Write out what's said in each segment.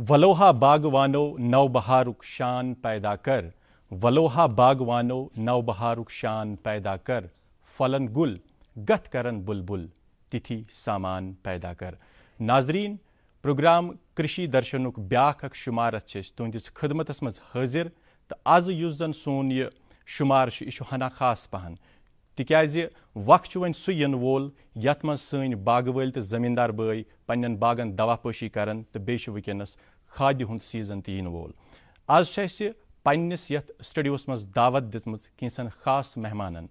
वलोहा बागवानो नवबहारुक शान पैदा कर, वलोहा बागवानो नवबहारुक शान पैदा कर, फलन गुल गत करन बुलबुल तिथि सामान पैदा कर। नाजरीन, प्रोग्राम कृषि दर्शनुक ब्याख अख शुमारत तुंदिस खदमतस मज हाजिर तो आज युस जन सोन यह शुमार यह हना खास पहन तिक्याज वक्त वन सु यन वोल यथ मज सन बाग वाल तो जमींदार बय पन्न बागन दवापोशी करन तो बेश वनस खाद्य हुंद सीजन तो इन वोल। आज पन्निस यथ स्टूडियोस मज दावत दिसमज कैंसन खास मेहमानन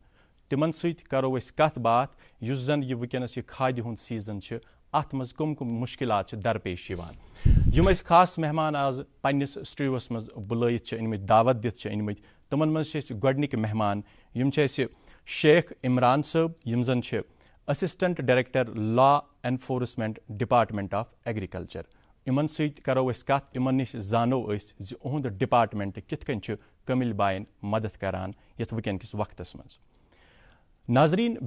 तिमन सत करो कथ बात युस जन यह वनस यह खाद्य हुंद सीजन अत मज कुम कुम मुश्किलात दरपेश यम खास मेहमान आज पन्निस स्टूडियोस मज बुलायित अनमत दावत दित अनमत तमन मज गोडनिक मेहमान यम शेख इमरान साहब यम जन assistant director law enforcement department of agriculture. इमन सत करो कथ इमन निश जानो उहुंद डिपार्टमेंट कित कन कमिल बायन मदद करान यथ वकन किस वक्तस मज। नाजरीन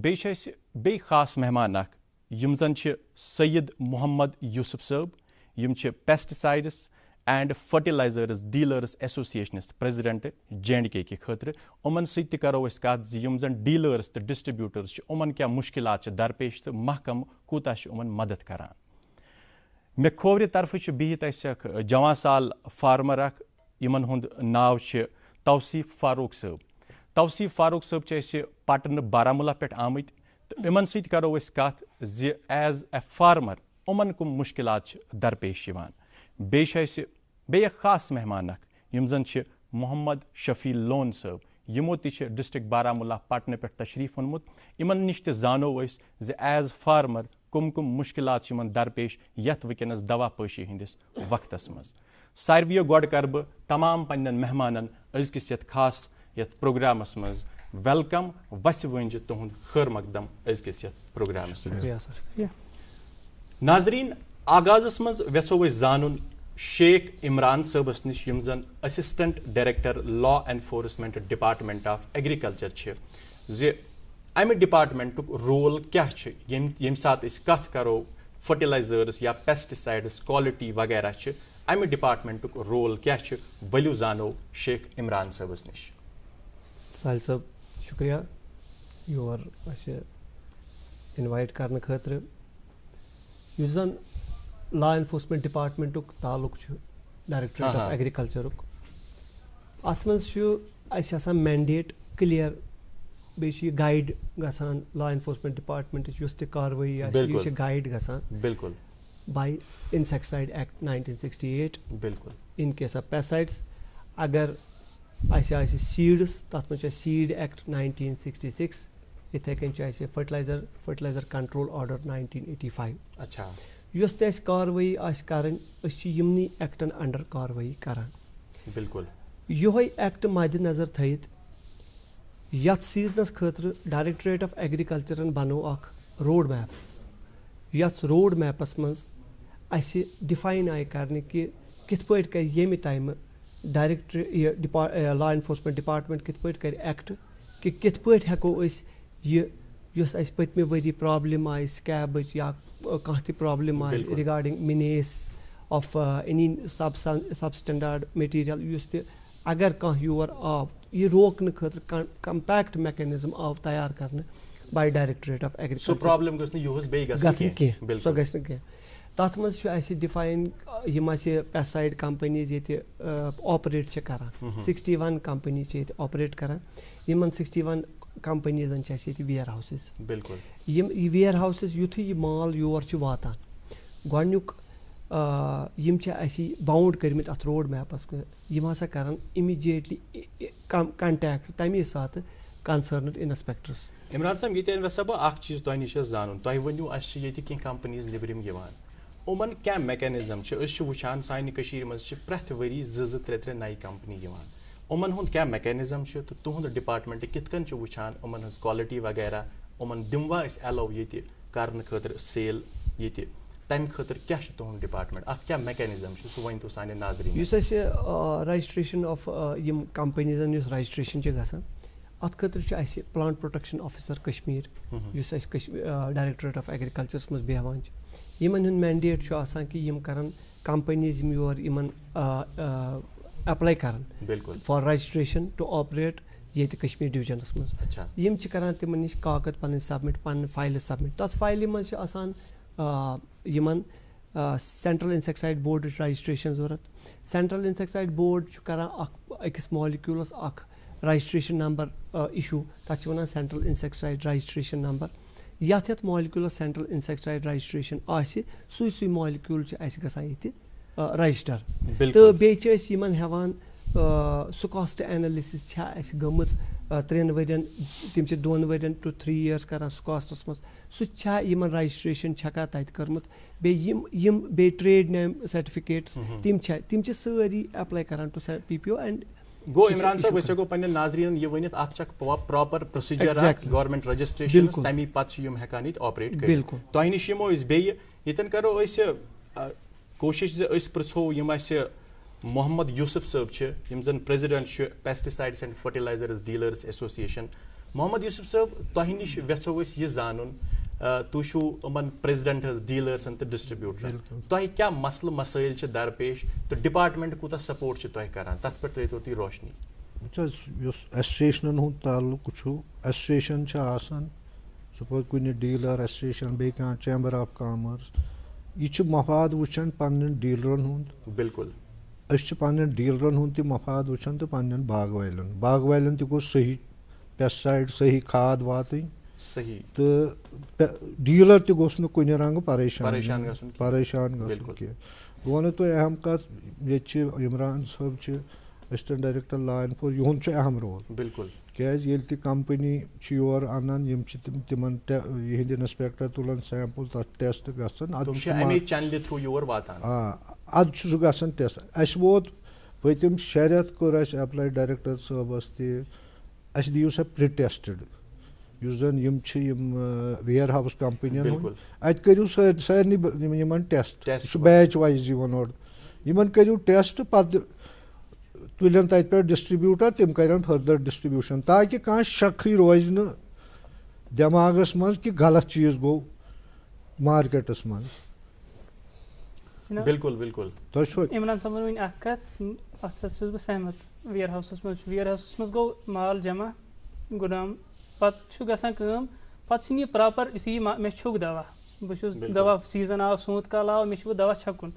बे खास मेहमान अख यम जन सैयद मोहम्मद यूसुफ साहब यम pesticides and fertilizers dealers association president J&K के खतर उमन सत करो कथ यम जन डीलर्स तो डिस्ट्रीब्यूटर्स उमन क्या मुश्किलात दरपेश तो महकम कूता उमन मदद करान। मे खोवरे तरफ बिहित जवान साल फार्मर अख यमन हुंद नाव तौसीफ फारूक साहब। तौसीफ फारूक साहब पटन बारामूला पे आमत तो इमन सत करो कथ एज ए फार्मर उमन कुम मुश्किलात दरपेश बे खास मेहमान अख यम जन मोहम्मद शफी लोन साहब यमो डिस्ट्रिक्ट बारामूला पटन पे तशरीफ ओनमुत इमन निश जानो एज फार्मर कुम कुम मुश्किलात दरपेश यथ वकनस दवापोशी हंदिस वक्तस मज। सारवियो गोड कर बह तमाम पन्न मेहमानन अजकिस यथ खास यथ प्रोग्रामस मज वेलकम वस वंज तुहुंद खैर मकदम अजकिस यथ प्रोग्रामस मज। नाजरीन, आगाजस मज वेसो जानुन शेख इमरान साहबस निश यम जन assistant director law enforcement department of agriculture अमि डिपार्टमेंटुक रोल क्या यम सात कथ करो फर्टिलाइजर्स या पेस्टिसाइड्स क्वालिटी वगैरह अमि डिपार्टमेंटुक रोल क्या वलू जानो शेख इमरान साहबस निश। साहिल साहब शुक्रिया योर इनवाइट करने खतर युस जन लॉ एनफोर्समेंट डिपार्टमेंटुक ताल्लुक डायरेक्टरेट ऑफ एग्रीकल्चरुक अत मज मैंडेट क्लियर बे गाइड गसान लॉ एनफोर्समेंट डिपार्टमेंट युस ते कार्रवाई गाइड गसान बिल्कुल बाय इंसेक्टिसाइड एक्ट 1968 बिल्कुल इन केस ऑफ पेस्टिसाइड्स अगर सीड्स तथ मज सीड एक्ट 1966 इथे कन फर्टिलाइजर कंट्रोल ऑर्डर 1985। अच्छा युस ते कार्रवाई करन यमनी एक्टन अंडर कार्रवाई करान बिल्कुल योहै एक्ट मद नजर थयित यथ सीजनस खतर डायरेक्टरेट ऑफ एग्रीकल्चरन बनो अख रोड मैप यथ रोड मैपस मज डिफाइन आय करने कि कित पट कर येमि टाइम लॉ एनफोर्समेंट डिपार्टमेंट कित पट कर एक्ट कि कित पट हेको युस पत्मे वरी प्रॉब्लम आय स्कैबच या कह त problem I regarding menace of any सब स्टैंडर्ड मटीरियल युस त अगर कह योर आव यह रोकने खतर कंपैक्ट मैकेनिज्म आव तैयार करने by directorate of agriculture problem तथ मज डिफाइन यम पेस्टिसाइड कंपनीज ये ऑपरेट करान 61 कंपनीज ये ऑपरेट करान यमन 61 कंपनीजन वेयर हाउसेस बिल्कुल यम वेयर हाउसेस युथ यह माल योर वातान गोडनुक यम बाउंड करमित अथ रोड मैपस यम हसा करान इमीडिएटली कंटैक्ट तमी साथ कंसर्नड इंस्पेक्टर्स। इमरान साहब ये वैसा बह चीज तुह निश जानन तुह वनु कह कंपनीज निबरिम उमन क्या मैकेनिज्म वुचान सान मज प्रथ वरी 2-3 नई कंपनी उमन हुंद क्या मैकेनिज्म तो तुहुंद डिपार्टमेंट कित कन वुचान उमन हज क्वालिटी वगैरह उमन दिमवा अलाउ ये करने खतर सेल ये तम खतर क्या तुहुंद डिपार्टमेंट अत क्या मैकेनिज्म सह वन तो सान नाजरीन रजिस्ट्रेशन ऑफ यम कंपनीजन रजिस्ट्रेशन गसान अत खतर अस प्लांट प्रोटेक्शन ऑफिसर कश्मीर युस अस डायरेक्टरेट ऑफ एग्रीकल्चरस मज बेहवान यमन हुंद मैंडेट आसान कि यम करन कंपनीज यम योर यमन अप्लाई करन फॉर रजिस्ट्रेशन टू ऑपरेट ये कश्मीर डिवीजनस मज यम करान तिमन निश कागज पन सबमिट पन फाइल सबमिट तथ फाइल मज आसान यमन सेंट्रल इंसेक्टिसाइड बोर्ड रजिस्ट्रेशन जरूरत सेंट्रल इंसेक्टिसाइड बोर्ड करान अकिस मॉलिक्यूलस अख रजिस्ट्रेशन नंबर इशू तथ वन सेंट्रल इंसेक्टिसाइड रजिस्ट्रेशन नंबर यथ यथ मॉलिक्यूलस सेंट्रल इंसेक्टिसाइड रजिस्ट्रेशन आसि सुई मॉलिक्यूल अस गसान ये रजिस्टर तो बेच यमन हेवान सु कॉस्ट एनालिसिस गमच 3 वरियन तिम 2 वरियन टू 3 years करान सु कॉस्टस मज सह यमन रजिस्ट्रेशन छका तत करमुत बे ट्रेड नेम सर्टिफिकेट्स तिम सारी अप्लाई करान टू PPO एंड गो इमरान साहब वैसे को पन्ने नाज़रीन ये वनित अख चक प्रॉपर प्रोसीजर गवर्नमेंट रजिस्ट्रेशन तमी पत यम हेकान इत ऑपरेट कर तोह निश यमो इस बे यतन करो इस कोशिश जे इस प्रछो यम अस मोहम्मद यूसुफ साहब यम जन president pesticides and fertilizers dealers association Mohammad Yusuf sahib तोह निश वेछो ये जानन तुशु अमन प्रेसिडेंट डीलर्स तो डिस्ट्रीब्यूटर तोह क्या मसल मसाइल दरपेश तो डिपार्टमेंट कूता सपोर्ट तोह करान तथ पे त्रो तुम रोशनी एसोसिएशन हुंद ताल्लुक एसोसिएशन आसान सपोज कुछ डीलर एसोसिएशन बे चैम्बर ऑफ कॉमर्स यह मफाद वुचान पन्न डीलरन हुंद बिल्कुल पन्न डीलरन हुंद मफाद वुचान तो पन्न बाग वालन तह सही पेस्टिसाइड सही खाद वातन सही तो डीलर तह कुन रंग परेशान कह वन तो अहम कत ये इमरान साहब असिस्टेंट डायरेक्टर लॉ एनफोर्स युंद अहम रोल बिल्कुल क्या कंपनी योर अनान तिमन यह इंस्पेक्टर तुलान सैंपल तथ टेस्ट गसान अद गसान टेस्ट अस वोत पतिम 6 रेत कोर अप्लाई डायरेक्टर साहबस तस दियो सा प्री टेस्टेड जन वेयर हाउस कंपनियन अत करू सारे टेस्ट बैच वाइज और करू टेस्ट पत तुलन तत पे डिस्ट्रीब्यूटर तिम कर फर्दर डिस्ट्रीब्यूशन ताकि कह शक रोज न दिमागस मज कि गलत चीज गो मार्केटस मज बिल्कुल बिल्कुल इमरान साहब वन अत बह सहमत वेयर हाउस मज गो माल जमा गुदाम पत गसान पत प्रॉपर इसी मे छुक दवा बह दवा सीजन आव सूत काल आव मे दवा छकुन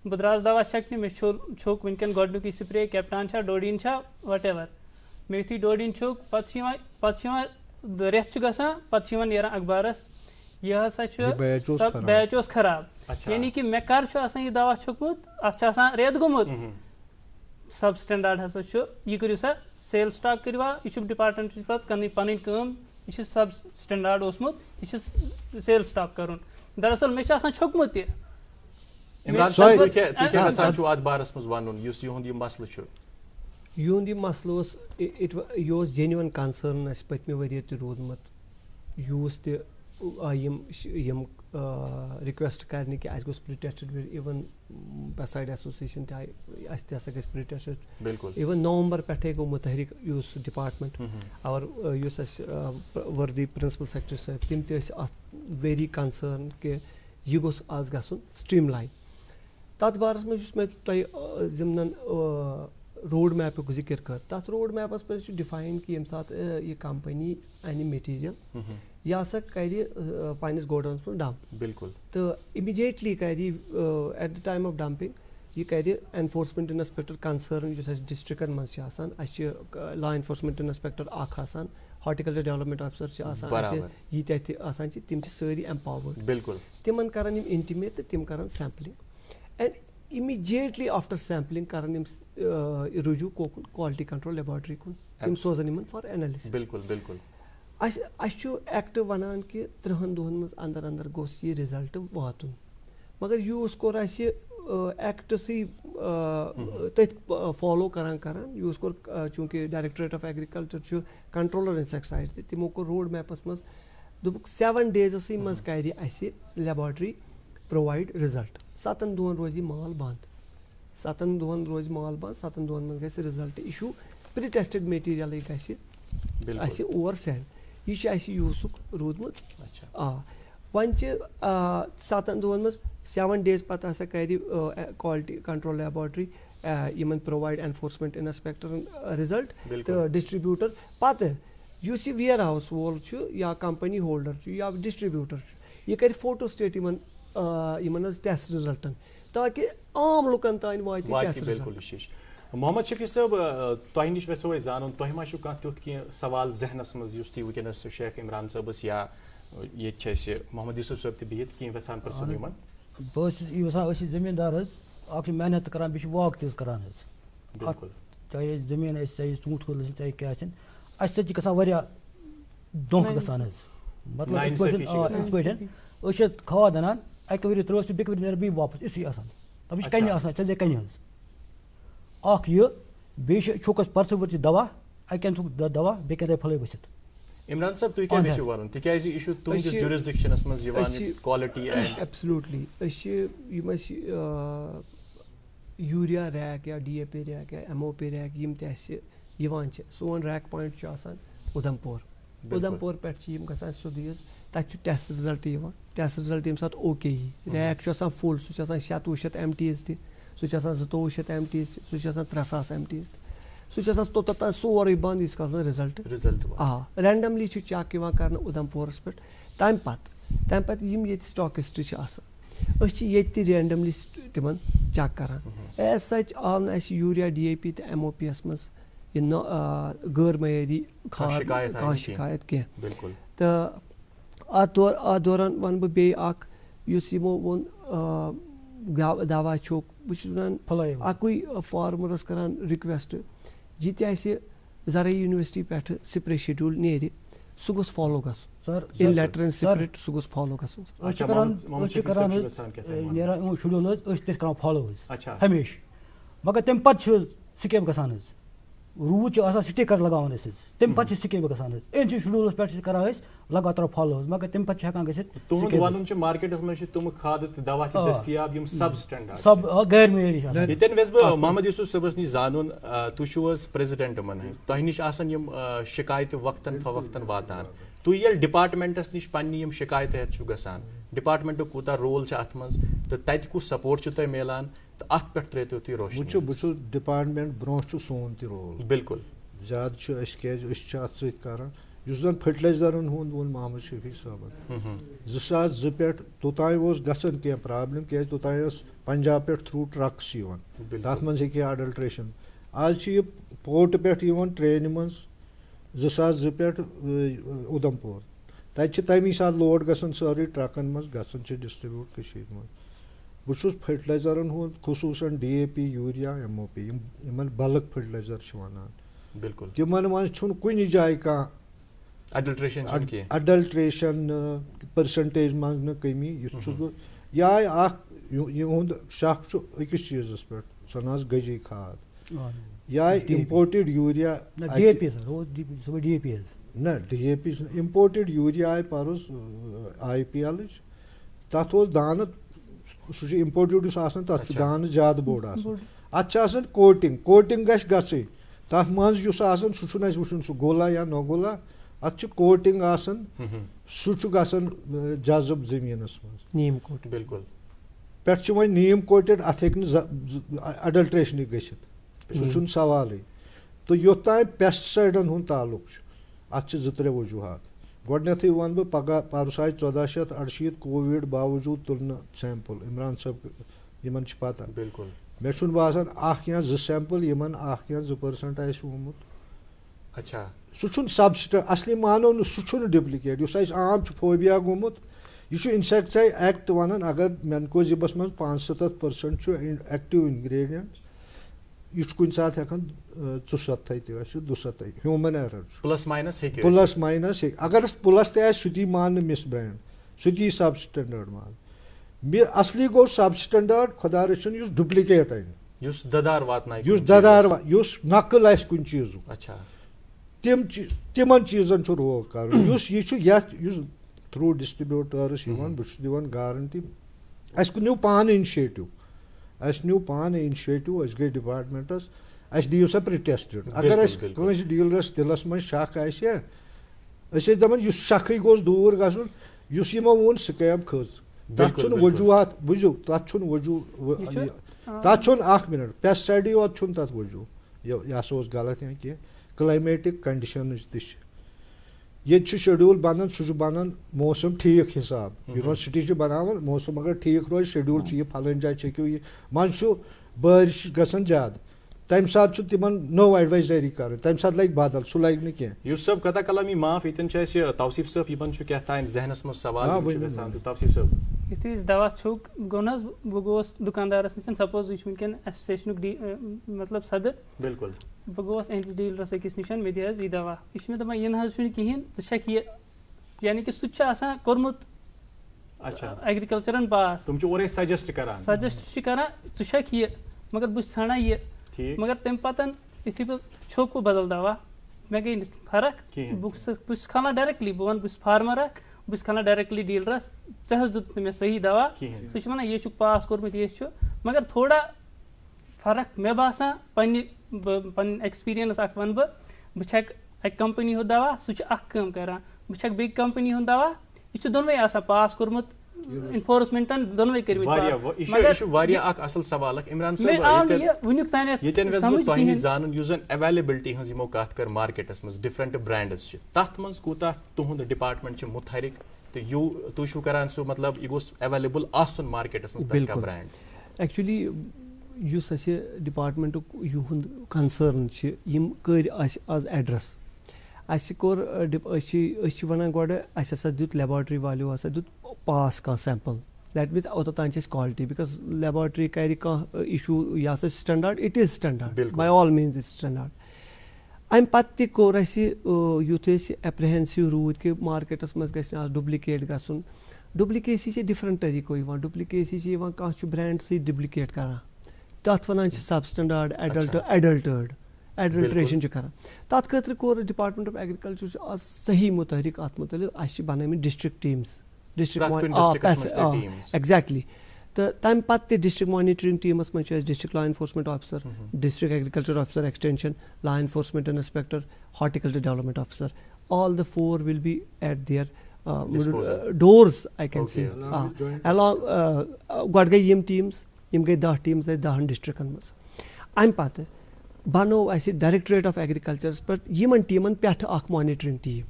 बह द्रास दवा छकने मे छुक वनकन गोडनुक स्प्रे कैप्टान डोडीन वट एवर मे युथी डोडीन छुक पत रेत गसान पत नेरान अखबारस यह हसा बैच खराब यानी कि मे कर यह दवा छुकमुत अत रेत गोमुत सब स्टैंडर्ड हसा यह करू सा सेल स्टॉक करवा यह डिपार्टमेंट पे पन यह सब स्टैंडर्ड ओसमुत यह सेल स्टॉक कर दरअसल मे छुकमुत इमरान साहब क्या बारस मज वन यह मसल युंद यह मसल यह जेन्युइन कंसर्न पत्मे वरिय तह रूदमुत यूस तम रिक्वेस्ट करने कि अस protested even pesticide association तसा गि प्री टेस्टेड बिल्कुल इवन नवंबर पे गो मुतहरिक यूस डिपार्टमेंट और यूस वर्दी प्रिंसिपल सेक्रेटरी साहब तिम तथ वेरी कंसर्न कि यह गोस आज गसन स्ट्रीम लाइन तथ बारस मज मे जिमन रोड मैप जिक्र कर तथ रोड मैपस पे डिफाइन कि ये सात यह कंपनी अन मटीरियल यह हसा कर पन्निस गोडाउन पे डंप बिल्कुल तो इमीडिएटली कर at the time of dumping यह कर एनफोर्समेंट इंस्पेक्टर कंसर्न जो डिस्ट्रिक्टन मज law enforcement inspector horticulture development officer ये तम सारी एम्पावर्ड बिल्कुल तिमन कर इंटीमेट तो तिम कर sampling and immediately after sampling कर रुजू कोकुन क्वालिटी कंट्रोल लेबोरेटरी कुन तिम सोजन फॉर एनालिसिस बिल्कुल बिल्कुल एक्ट वनान कि 3 दोहन मज अंदर अंदर गोस ये रिजल्ट वातुन मगर यूस कोर एक्ट सी तथ फॉलो करान यूस कोर चूंकि directorate of agriculture controller insecticide तिमो को रोड मैपस मज दुबुक 7 days मज कर लेबोरेटरी प्रोवाइड रिजल्ट 7 दोहन रोज माल बंद 7 दोहन रोज माल बंद 7 दोहन मज गि result issue pre tested material गि असे ओवर सेल यह छ यूसुक रूदमुत वन 7 दोहन मज 7 डेज पत हसा कर क्वालिटी कंट्रोल लेबोरेटरी यमन प्रोवाइड एनफोर्समेंट इंस्पेक्टर रिजल्ट तो डिस्ट्रीब्यूटर पत युस यह वेयर हाउस वोल या कंपनी होल्डर या डिस्ट्रीब्यूटर यह कर फोटो स्टेट यमन टेस्ट रिजल्टन ताकि आम लुकन तान वात बिल्कुल मोहम्मद शफी साहब तह नश वो जान तुम मा तुथ कह सवाल जहनस मज वनस शेख इमरान साहबस या ये मोहम्मद यूसुफ साहब तह बिहित कह यहान पृन बस जमींदार मेहनत कर वाक तरान चाहे जमीन चाहे ूंट कुल चाहे क्या अस धोख ग मतलब खाद अनान अक वरी त्रो बेक वरी नी वापस इसी तब कन चल कन बे छुकस परसों वर्ष दवा अकन दवा बेकन फल वसित इमरान साहब तुम क्या वन तिकाज यह तुहदिस जुरिसडिक्शनस मज क्वालिटी एब्सोल्युटली यूरिया रैक या DAP रैक या MOP रैक यम सोन रैक पॉइंट उधमपुर पे गसान सोद तक टेस्ट रिजल्ट टेस्ट रिजल्ट ये सात ओके रैक फुल सह 700 MTs सह 2200 MTs सह 3000 MTs सह तोत सोरे बंद इस रिजल्ट रैंडमली चेक कर उधमपुरस पे तम पे ये स्टॉकिस्ट ये रैंडमली तिमन चेक कर एज सच आव न यूरिया DAP तो MOPs मज गैर मयारी खाद शिकायत कह तो अत दौरान वन बह यमो वो दवा छोक बह अकुई फार्मरस करान रिक्वेस्ट यह ज़राई यूनिवर्सिटी पे स्प्रे शेड्यूल नेर सह गोस फॉलो गन इन लेटर एंड स्प्रिट सह गोस फॉलो गन शेड्यूल फॉलो हमेशा मगर तम पे स्किप गसान रूद स्टिकर लगान तम पे स्किप गसान इन शेड्यूलस पे करान लगातार फॉलो मगर तम पे वन मार्केटस मज तुम खाद दवा दस्तियाब सब स्टैंडर्ड सब गैर मेरी ये वेस बह मोहम्मद यूसुफ सबस नश जान तुम प्रेसिडेंट मन तह नश शिकायत वक्तन फवक्तन वातान तुम ये डिपार्टमेंटस नश पन्नी शिकायत हेत गसान डिपार्टमेंट कूता रोल अत मज तो तत कुछ सपोर्ट तुम मिलान तो अत पे त्रो तुम रोशनी बह डिपार्टमेंट ब्रो सोन त रोल बिल्कुल ज्यादा अत सन फर्टिलाइजरन हुंद वो मोहम्मद शफी साहब 2002 पे तोतान गसन कह प्रॉब्लम क्या तोतान पंजाब पे थ्रू ट्रक्स तथ मन अडल्ट्रेशन आज यह पोर्ट पे ट्रेन मज 2002 पे उधमपुर तत तमी सात लोड गसन सारी ट्रकन मज गसन डिस्ट्रीब्यूट मज बह फर्टिलाइजरन हुंद खसूसन DAP urea MOP in bulk fertilizer वन बिल्कुल तिमन मज कुन जाय कह अडल्ट्रेशन परसेंटेज मज न कमी यह शक अकिस चीज़ पे सन गजी खाद या इम्पोर्टेड यूरिया ना DAP इम्पोर्टेड यूरिया आय परस IPL तथ दान सह इम्पोर्टेड तथ दान ज्यादा बोड़ अत कोटिंग गई तथ मज सह वो सह गोला या न गोला अत कोटिंग सह गसन जजब जमीनस नीम कोट बिल्कुल पे वो नीम कोटेड अत अडल्ट्रेशन गसित सह सवाल तो योतान पेस्टिसाइडन हुंद ताल्लुक अत 2-3 वजूहत गोडनेथ वन बह पगह परस आय 1468 कोविड बावजूद तुलन सैंपल इमरान साहब इन पता बिल्कुल मे बासान 1 या 2 सैंपल इन 1 या 2% आमुत अच्छा सह सबस्टेंस असली मानो न सह डुप्लिकेट उस आम फोबिया गोमुत यह इंसेक्टिसाइड एक्ट वन अगर मैनकोजिबस मज 75% एक्टिव इंग्रेडिएंट यह कुन सात हेकान 74 72 ह्यूमन एरर प्लस माइनस अगर प्लस तह मान मिस ब्रांड सह सब स्टैंडर्ड मान असली गो सब स्टैंडर्ड खुदा रचन डुप्लिकेट अन ददार नकल आ कुन चीज़ अच्छा तिमन चीज़न रोक कर थ्रू डिस्ट्रीब्यूटर्स बह दिवान गारंटी अस न्यू पान इनिशिएटिव गई डिपार्टमेंटस اَسہِ دِیِو سا پرٛٹٮ۪سٹٕڈ اگر اَسہِ کٲنٛسہِ ڈیٖلرَس دِلَس منٛز شک آسہِ ہا أسۍ ٲسۍ دَپان یُس شکھٕے گوٚژھ دوٗر گژھُن یُس یِمو ووٚن سِکیم کھٔژ تَتھ چھُنہٕ وجوٗہات بوٗزِو تَتھ چھُنہٕ تَتھ چھُنہٕ اَکھ مِنٹ پیسٹسایڈٕے یوت چھُنہٕ تَتھ وجوٗ یہِ ہسا اوس غلط یا کینٛہہ کٕلایمیٹِک کَنڈِشَنٕز تہِ چھِ ییٚتہِ چھُ شیڈوٗل بَنان سُہ چھُ بَنان موسم ٹھیٖک حِساب یونیورسٹی چھِ بَناوان موسم اگر ٹھیٖک روزِ شیڈوٗل چھُ یہِ پھلٲنۍ جایہِ چھِ ہیٚکِو یہِ منٛزٕ چھُ بٲرِش گژھان زیادٕ تَمہِ ساتہٕ چھُ تِمن نٔو ایڈوایزری کَرٕنۍ تَمہِ ساتہٕ لگہِ بدل سُہ لگہِ نہٕ کینٛہہ یوٗسف صٲب قطع کلامی معاف ییٚتٮ۪ن چھُ اَسہِ توصیٖف صٲب یِمن چھُ کیٛاہ تانۍ ذہنس منٛز سوال توصیٖف صٲب یُتھُے أسۍ دوا چھوٚک گوٚو نہ حظ بہٕ گوٚوُس دُکاندارَس نِش سپوز یہِ چھُ وٕنکٮ۪ن ایسوسیشنُک مطلب صدٕر بِلکُل بہٕ گوٚوُس أہٕنٛدِس ڈیٖلرَس أکِس نِش مےٚ دِ حظ یہِ دوا یہِ چھُ مےٚ دَپان یہِ نہ حظ چھُنہٕ کِہیٖنۍ ژٕ چھَکھ یہِ یعنی کہِ سُہ تہِ چھُ آسان کوٚرمُت ایگرِکَلچرَن پاس سَجَسٹ چھِ کران ژٕ چھَکھ یہِ مگر بہٕ چھُس ژھانڈان یہِ مگر تَمہِ پَتہٕ یُتھُے بہٕ چھوٚک بہٕ بدل دوا مےٚ گٔے نہٕ فرق بہٕ چھُس کھالان ڈایریکٹلی بہٕ وَنہٕ بہٕ چھُس فارمَر اکھ بہٕ چھُس کھالان ڈایریکٹلی ڈیٖلرَس ژےٚ حظ دیُت نہٕ مےٚ صحیح دوا سُہ چھُ وَنان یہِ چھُکھ پاس کوٚرمُت یہِ چھُ مگر تھوڑا فرق مےٚ باسان پَنٕنۍ ایٚکٕسپیٖرینٕس اکھ وَنہٕ بہٕ چھَکھ اَکہِ کَمپٔنی ہُنٛد دوا سُہ چھُ اکھ کٲم کران بہٕ چھَکھ بیٚکہِ کَمپٔنی ہُنٛد دوا یہِ چھُ دۄنوَے آسان پاس کوٚرمُت اِنفورسمنٹن دۄنوَے کٔرمٕتۍ یُس زَن ایویلیبلٹی ہٕنٛز یِمو کَتھ کٔر مارکیٹَس منٛز ڈِفرنٹ برینڈٕز چھِ تَتھ منٛز کوٗتاہ تُہُنٛد ڈِپاٹمنٹ چھُ مُتحرِک تہٕ تُہۍ چھِو کران سُہ مطلب یہِ گوٚژھ ایویلیبل آسُن مارکیٹَس منٛز برینڈ ایکچُؤلی یُس اَسہِ ڈِپاٹمنٹُک یِہُنٛد کَنسٲرٕن چھِ یِم کٔرۍ اَسہِ آز ایڈرَس اَسہِ کوٚر أسۍ چھِ وَنان گۄڈٕ اَسہِ ہسا دیُت لیبارٹری والیو ہسا دیُت پاس کانٛہہ سیمپٕل دیٹ میٖنٕز اوٚتَتھ تانۍ چھِ اَسہِ کالٹی بِکاز لیبارٹری کَرِ کانٛہہ اِشوٗ یہِ ہسا چھِ standard it is standard by all means is standard اَمہِ پَتہٕ تہِ کوٚر اَسہِ یُتھ أسۍ ایپرِہینسِو روٗدۍ کہِ مارکیٹَس منٛز گژھِ نہٕ آز ڈُپلِکیٹ گژھُن ڈُپلِکیسی چھِ ڈِفرنٛٹ طٔریٖقو یِوان ڈُپلِکیسی چھِ یِوان کانٛہہ چھُ برٛینٛڈ سۭتۍ ڈُپلِکیٹ کَران تَتھ وَنان چھِ سَب سٹینڈاڈ ایڈَلٹریشَن چھِ کَران تَتھ خٲطرٕ کوٚر ڈِپاٹمنٹ آف ایگرِکَلچر چھُ آز صحیح مُتحرِک اَتھ مُتعلِق اَسہِ چھِ بَنٲومٕتۍ ڈِسٹرک ٹیٖمٕز ایٚگزیکٹلی تہٕ تَمہِ پَتہٕ تہِ ڈِسٹرک مانِٹرِنٛگ ٹیٖمَس منٛز چھِ اَسہِ district law enforcement officer district agriculture officer extension law enforcement inspector horticulture development officer all the 4 will be at their doors I can see گۄڈٕ گٔے یِم ٹیٖمٕز یِم گٔے 10 ٹیٖمٕز اَسہِ 10 ڈِسٹرکَن منٛز اَمہِ پَتہٕ بَنوو اَسہِ ڈایریکٹریٹ آف ایگرِکَلچرَس پٮ۪ٹھ یِمن ٹیٖمَن پٮ۪ٹھٕ اکھ مانِٹرِنٛگ ٹیٖم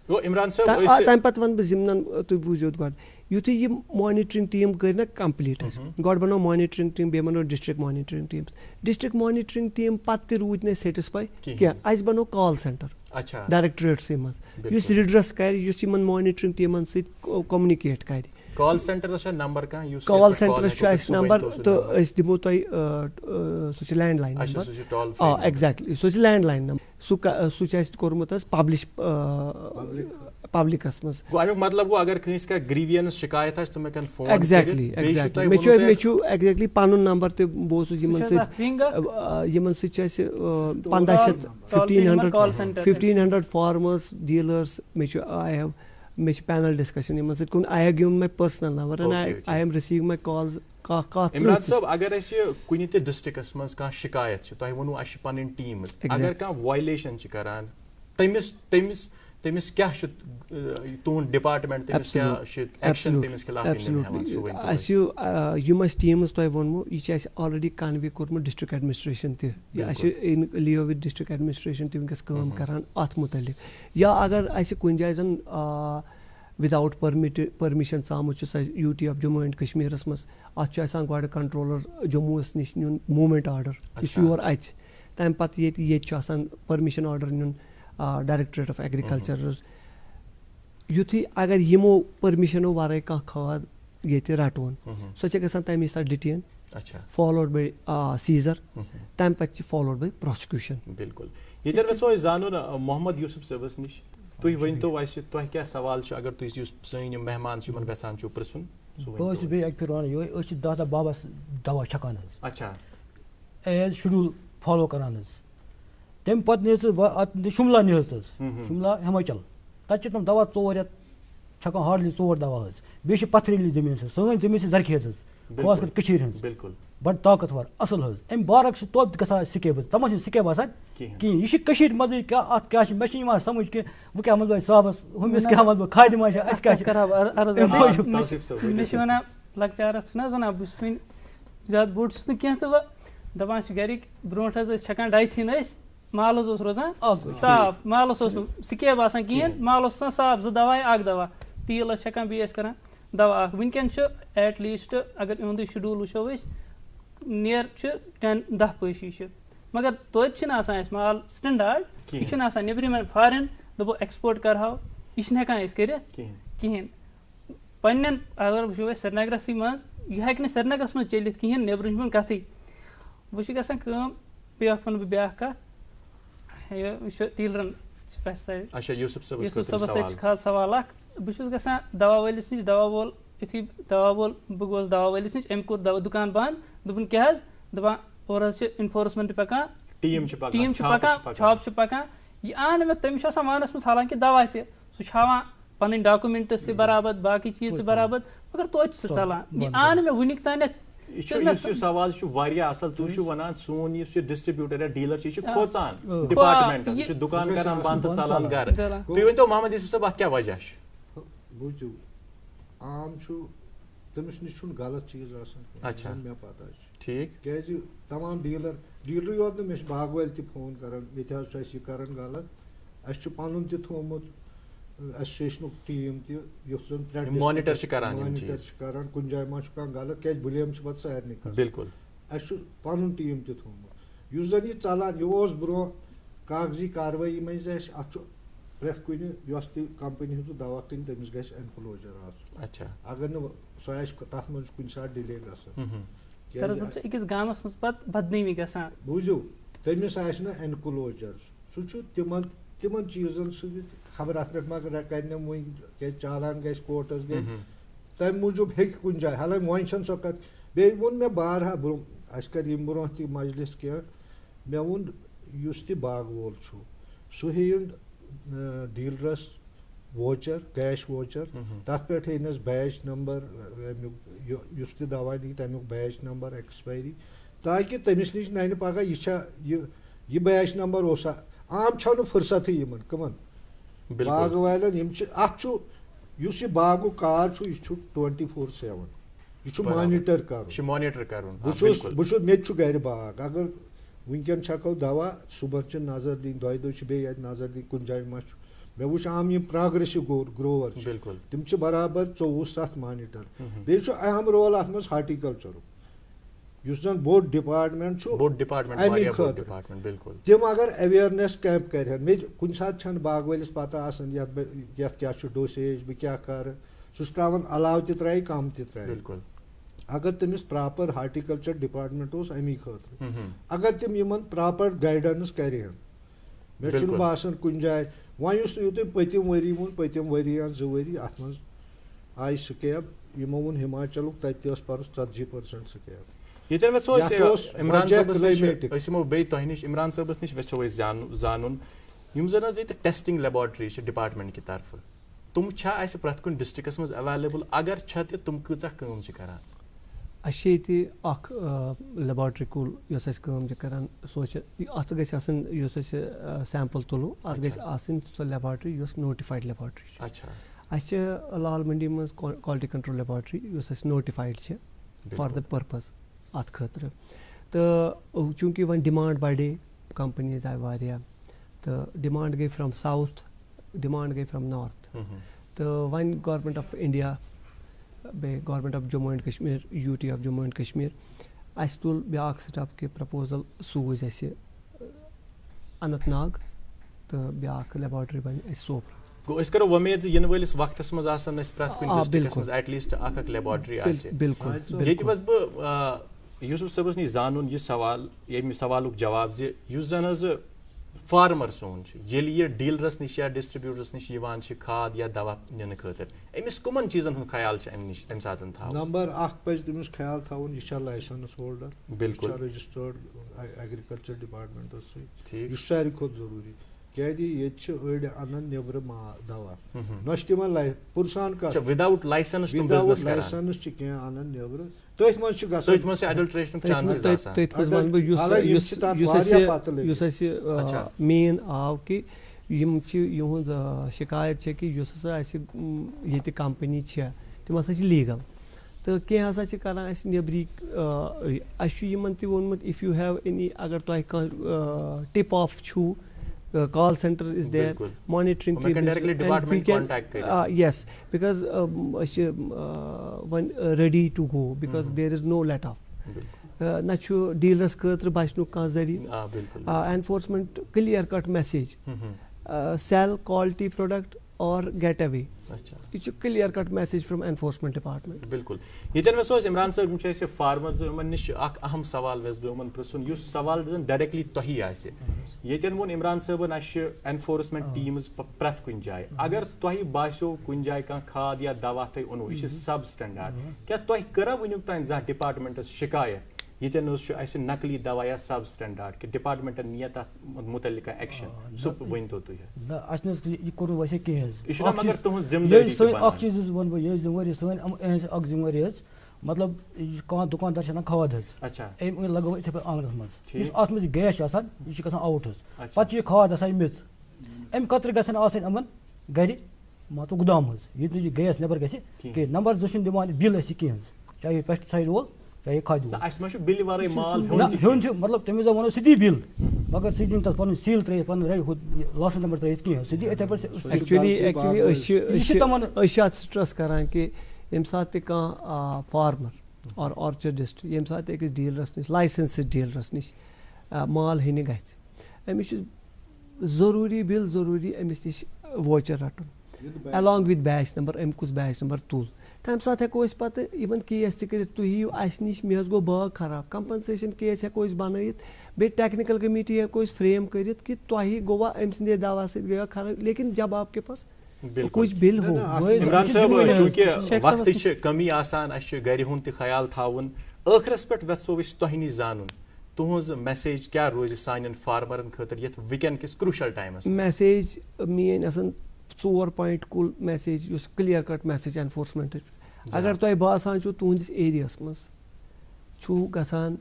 تَمہِ پَتہٕ وَنہٕ بہٕ یِمن تُہۍ بوٗزِو گۄڈٕ یِتھُے یِم مانِٹرِنٛگ ٹیٖم کٔرۍ نا کَمپٕلیٖٹ اَسہِ گۄڈٕ بَنوو مانِٹرِنٛگ ٹیٖم بیٚیہِ بَنوو ڈِسٹرک مانِٹرِنٛگ ٹیٖمٕز ڈِسٹرک مانِٹرِنٛگ ٹیٖم پَتہٕ تہِ روٗدۍ نہٕ أسۍ سیٹِسفاے کینٛہہ اَسہِ بَنوو کال سینٹر ڈایریکٹریٹسٕے منٛز یُس رِڈرَس کَرِ یُس یِمن مانِٹرِنٛگ ٹیٖمَن سۭتۍ کوٚمنِکیٹ کَرِ کال سینٹرس چھُ اَسہِ نمبر تہٕ أسۍ دِمو تۄہہِ سُہ چھُ لینڈ لاین نمبر ایٚگزیکٹلی سُہ چھُ لینڈ لاین نمبر سُہ چھُ اَسہِ کوٚرمُت حظ پبلِش پبلِکَس منٛز ایٚگزیکٹلی مےٚ چھُ ایٚگزیکٹلی پَنُن نمبر تہِ بہٕ اوسُس یِمن سۭتۍ چھِ اَسہِ 1500 فارمٲرٕس ڈیٖلٲرٕس مےٚ چھِ پینل ڈِسکشن یِمن سۭتۍ I have given my personal number I am receive my calls Imran صٲب اگر اَسہِ کُنہِ تہِ ڈِسٹرکَس منٛز کانٛہہ شِکایت چھِ تۄہہِ ووٚنوُ اَسہِ چھِ پَنٕنۍ ٹیٖمٕز اگر کانٛہہ وایلیشن چھِ کران تٔمِس کیاہ چھُ تُہُنٛد ڈِپاٹمنٹ اَسہِ یِم اَسہِ ٹیٖمٕز تۄہہِ ووٚنمو یہِ چھِ اَسہِ آلریڈی کَنوے کوٚرمُت ڈِسٹرک ایڈمِنِسٹریشن تہِ اَسہِ چھِ اِن لِیو وِتھ ڈِسٹرک ایڈمِنِسٹریشن تہِ وٕنکیٚس کٲم کران اَتھ مُتعلِق یا اگر اَسہِ کُنہِ جایہِ زَن وِدآوُٹ پٔرمِشن ژامُت چھُ سۄ U T of Jammu and کشمیٖرَس منٛز اَتھ چھُ آسان گۄڈٕ کنٹرولر جموٗوَس نِش نیُن موٗمینٹ آرڈر یہِ چھُ یور اَژِ تَمہِ پَتہٕ ییٚتہِ چھُ آسان پٔرمِشن آرڈر نیُن ڈایریکٹریٹ آف ایگرِکَلچر یُتھُے اگر یِمو پٔرمِشنو وَرٲے کانٛہہ کھاد ییٚتہِ رَٹون سۄ چھےٚ گژھان تَمہِ ساتہٕ ڈِٹین فالوڈ باے سیٖزر تَمہِ پَتہٕ چھِ فالوڈ باے پرٛاسکیوٗشن. بِلکُل ییٚتٮ۪ن یژھو أسۍ زانُن محمد یوٗسف صٲبَس نِش تُہۍ ؤنۍتو اَسہِ تۄہہِ کیٛاہ سوال چھُ اگر تُہۍ یُس سٲنۍ یِم مہمان چھِ یِمن یژھان چھُو پرٛژھُن. بہٕ اوسُس بیٚیہِ اَکہِ پھِرِ وَنان یِہوے أسۍ چھِ دَہ بابس دوا چھکان حظ ایز شڈوٗل فالو کران حظ تَمہِ پَتہٕ نی حظ شُملا نی حظ شُملا ہِماچل تَتہِ چھِ تِم دوا 4 رٮ۪تھ چھکان ہاڈلی 4 دوا حظ بیٚیہِ چھِ پَتھریلی زٔمیٖن حظ سٲنۍ زٔمیٖن چھِ زرخیز حظ خاص کر کٔشیٖرِ ہٕنٛز बड़ ताकतवर असल हज अम बारक तोप गसान स्केब तम स्केब आसान कहीं यह मजे क्या अत क्या मे समझ कि वह क्या मत साहबस हमिस क्या मत खाद मा मे लकचारस वन बह ज्यादा बोड़ कह तो दपान गरिक ब्रोट छकान डाइथिन माल रोजान साफ मालस स्केब आसान कहें माल साफ 2 दवा 1 दवा तील छकान बी कर दवा वनकन एट लीस्ट अगर इहुंद शेड्यूल वो नियर 10-10 पैशी मगर तोत माल स्टैंडर्ड यह नबरिम फॉरेन दपो एक्सपोर्ट करहा यह हेकान कर कहें पन्न अगर वो श्रीनगरस मज यह हेक श्रीनगरस मज चलित कहें नबरम कथ वह पे वन बह ब्या कत डीलरन यूसुफ सबस खास सवाल बहुत गसान दवा वलिस नश दवा वोल यु दवा वोल बह गोस दवा वलिस नश अम कोर दवा दुकान बंद दोपन क्या दपान और इन्फोर्समेंट पकान टीम पकान छाप पकान यह आन मे तमिस वानस मज हालांकि दवा सह पन डॉक्यूमेंट्स बराबर बाकी चीज बराबर मगर तो चलान यह आन मे वनिक तान सवाल असल तुम वन सोन डिस्ट्रीब्यूटर या डीलर खोचान डिपार्टमेंट दुकान करान बंद चलान घर तुम वन मोहम्मद यूसुफ साहब अत क्या वजह बुझू आम तमिस नश गलत चीज अच्छा मे पता ठीक क्या तमाम डीलर योत मे बाग वाल फोन कर ये कर गलत अस पन थोमुत एसोसिएशन टीम तन मॉनिटर कुछ जाए मा गलत क्या ब्लेम पे सारे बिल्कुल अस पन टीम थोमुत यह जन यह चलान यह ब्रो कागजी कार्रवाई मज अत प्रेथ कुन कंपनी हूँ दवा कन तमिस ग एनक्लोजर अच्छा अगर न सह तथ मज कुछ सात डिले बदनामी गसान बूझू तमिस एनक्लोजर सह तिमन चीजन खबर अत पे मा कर वो क्या चालान ग कोर्टस गई तम मूजूब हे कुछ जाए हालांकि वन सो कत बे वोन मे बारहा ब्रो अस कर ब्रो मजलिस क्या मे वोन बाग वोल सह हेन डीलरस वोचर कैश वोचर तथ पे हेनस बैच नंबर दवा नी तमुक बैच नंबर एक्सपायरी ताकि तमिस नश नन पगह यह बैच नंबर आम छो फुर्सत कमन बाग वालन अत बागु कार यह 24/7 यह मॉनिटर कर मे गर बाग अगर वनकन छको दवा सुबह नजर दिन 2 दह बे नजर दिन कुछ जाए मा मे वो आम यम प्रोग्रेसिव ग्रोवर तम बराबर 24/7 मॉनिटर बे अहम रोल अत मज हार्टिकल्चर जन बोड़ डिपार्टमेंट तम अगर अवेयरनेस कैंप कर मे कुछ सात बाग वालिस पता क्या डोसेज बह क्या कर सह त्रावान अलाव त्राई कम त्राई अगर तमिस प्रॉपर हार्टिकल्चर डिपार्टमेंट अमी खतर अगर तम यमन प्रॉपर गाइडेंस कर मे बासान कुछ जाए वन तुम पतिम वरी वो पतिम वरी 2 वरी अत मज आई स्कैब यमो वो हिमाचल तत 40% स्कैब ये वो इमरान साहबस नश वो जान यम जन ये टेस्टिंग लेबॉर्ट्री डिपार्टमेंट की तरफ तुम प्रथ कुन डिस्ट्रिक्टस मज अवेलेबल अगर तुम कचा काम करान लेबॉर्ट्री कुल करान सोच अत गन सैंपल तुलो अत सो लेबॉर्ट्री नोटिफाइड लेबॉर्ट्री अच्छा लाल मंडी मज quality control laboratory notified for the purpose अत खतर तो चूँकि वन डिमांड बढ़े कंपनीज आए वारिया तो डिमांड गई फ्रॉम साउथ डिमांड गई फ्रॉम नॉर्थ तो वन गवर्नमेंट ऑफ इंडिया बे government of Jammu and Kashmir UT of Jammu and Kashmir अस तुल ब्या स्टाफ के प्रपोजल सूज अनंतनाग तो ब्या लेबॉर्ट्री बन सोपर गो करो उम्मीद इन वलिस वक्तस मज आसन प्रथ कुन डिस्ट्रिक्टस मज एटलीस्ट अख लेबॉर्ट्री बिल्कुल यूसुफ सबस नी जानून यह सवाल ये सवालुक जवाब जन फार्मर सोन ये डीलरस नश या डिस्ट्रीब्यूटरस नश खाद या दवा nin खतर अमिस कमन चीजन हूँ ख्याल अम सात नंबर 1 पे तमिस ख्याल थवन यह लाइसेंस होल्डर बिल्कुल रजिस्टर्ड एग्रीकल्चर डिपार्टमेंट सह सारे खुद जरूरी क्या ये अड़ अन नबर दवा न तम पुरसान कत विदाउट लाइसेंस कह अन नबर तथ मेन आव कि युद शिकायत कि ये कंपनी तम हसा लीगल तो कह हसा नबरी वोनमुत इफ यू हैव एनी अगर तुम टिप ऑफ छू call center is there monitoring yes because when ready to go because there is no let off na chu dealers khatra bachnu ka zari enforcement clear cut message sell quality product or get away ये clear cut message from enforcement department बिल्कुल यतन वो इमरान साहब से farmers निश अहम सवाल वेस बह पृन यह सवाल डायरेक्टली तुही यतन वो इमरान साहबन एनफोर्समेंट टीम्स प्रथ कुन जाए अगर तुह बासो कुन जाए कह खाद या दवा तुम ओनो यह सब स्टैंडर्ड क्या तुह करा वनुक तान जहाँ डिपार्टमेंटस शिकायत यतन नकली दवा या सब स्टैंडर्ड कि डिपार्टमेंटन निया मुतल एक्शन सह वन तो जिम्मेवारी मतलब कह दुकानदार खाद लगो इथे आंगनस मज गैस यह आउट पे खाद मिच अम खतर गन गर मान तो गुदाम ये गैस नबर ग नंबर 2 दिवान बिल कहें चाहे पेस्टिसाइड वोल चाहे खाद मतलब तमिस वो सी बिल मगर सी दिन तक पन सील त्र लाइसेंस नंबर त्र कहें एक्चुअली स्ट्रेस करान कि यम सात फार्मर और ऑर्चर्डिस्ट यम सात अकिस डीलरस नश लाइसेंस डीलरस नश माल हेन अमिस जरूरी बिल जरूरी अमिस नश वोचर रटन अलॉन्ग विद बैच नंबर अम कुस बैच नंबर तुल तम सात हेको पे इवन केस तह यू अस नश मे गो बाग खराब कंपनसेशन केस हेको बनत बे टेक्निकल कमेटी हेको फ्रेम कर कि तुह गोवा अम सदे दवा सो खराब लेकिन जब आपके पास कुछ बिल हो इमरान साहब चूंकि वक्त की कमी गर हुंद ख्याल थावन आखिरस पे वेसो तुह नश जान तुज मैसेज क्या रोज सान फार्मरन खतर ये विकन किस crucial times message main 4 point कुल मैसेज उस क्लियर कट मैसेज एनफोर्समेंट अगर तुम बासान तुहस एरियास मज गसान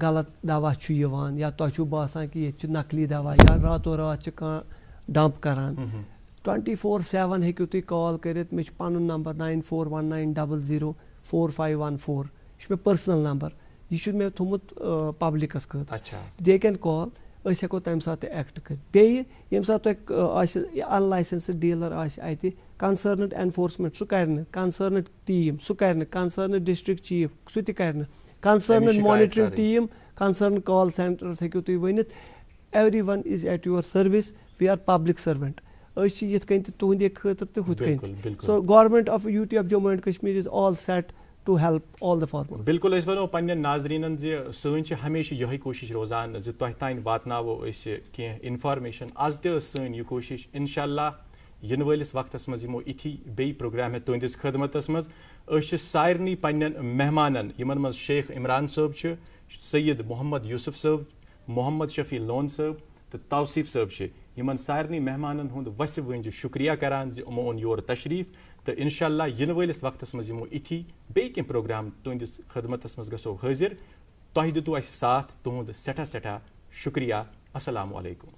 गलत दवा या तुम बासान कि ये नकली दवा या रातों रात डंप करान 24/7 हेकु तुम कॉल करित मे पन नंबर 9419004514 यह मे पर्सनल नंबर यह मे थोमुत पब्लिकस खतर दे कैन कॉल हेको तम सात एक्ट कर बेम सात अनलाइसेंस्ड डीलर अत कंसर्नड एनफोर्समेंट सह कर कंसर्नड टीम सह कर कंसर्नड डिस्ट्रिक्ट चीफ सह तह concerned monitoring team concern call centres हेकु तुम वनित everyone is at your service we are public servant ये तुंदे खतर तो हुत so government of UT of Jammu and Kashmir is all set to help all the farmers बिल्कुल वो पन्न नाजरीन सन हमेशा यही कोशिश रोजान तुह तान वातनावो कह इन्फॉर्मेशन आज सन यह कोशिश इंशाअल्लाह इन वलिस वक्तस मज यमो इथी बे प्रोग्राम तुंदिस खदमतस मज सारनी पन्न मेहमानन यमन मज शेख इमरान साहब सैयद मोहम्मद यूसुफ साहब मोहम्मद शफी लोन साहब तो तौसीफ साहब यमन सारनी मेहमानन हुंद वस वंज शुक्रिया करान यमो ओन योर तशरीफ तो इंशाअल्लाह इन वलिस वक्तस मज यमो इथी बे कह प्रोग्राम तुंदिस खदमतस मज गसो हाजिर तुह दितु अस साथ तुहुंद सठा शुक्रिया अस्सलामु अलैकुम।